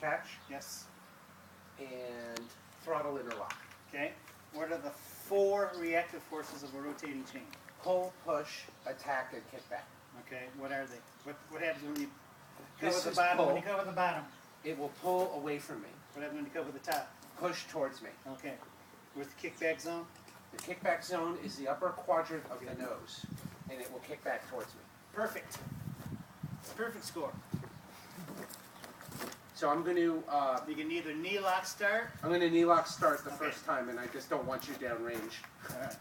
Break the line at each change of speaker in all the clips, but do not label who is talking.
catch,
Yes.
and throttle interlock.
Okay. What are the 4 reactive forces of a rotating chain?
Pull, push, attack, and kickback.
Okay. What are they? What happens when you
This
cover the
is
bottom?
pull.
When you cover the bottom,
It will pull away from me,
what happens when you cover the top?
push towards me.
Okay. With the kickback zone?
The kickback zone is the upper quadrant of the nose, and it will kick back towards me.
Perfect. Perfect score.
So I'm going to
You can either knee lock start.
knee lock start the
Okay.
first time, and I just don't want you downrange.
All right.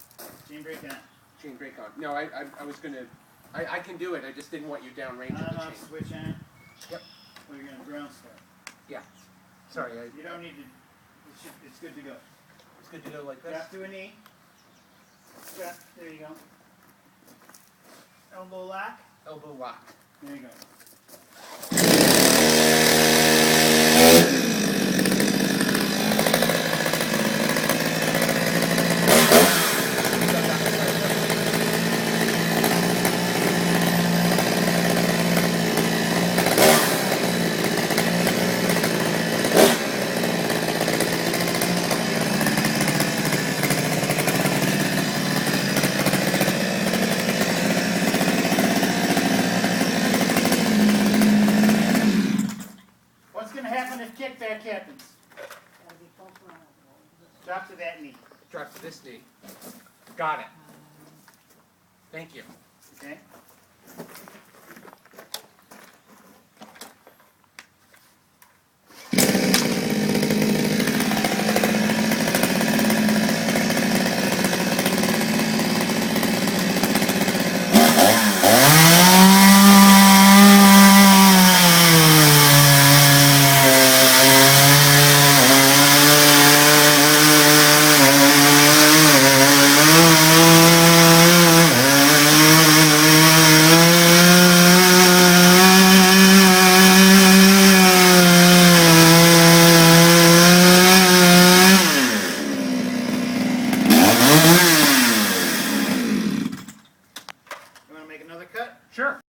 Chain break on.
Chain brake on. No, I was going to. I can do it. I just didn't want you downrange of
On
the
off
chain.
switch on.
Yep.
Or you're gonna ground start.
Yeah. Sorry.
You don't need to. It's good to go.
It's good to go like this.
Drop to a knee. Drop. There you go. Elbow lock.
Elbow lock.
There you go. What's going to happen if kickback happens? Drop to that knee.
Drop to this knee. Got it. Thank you.
Okay?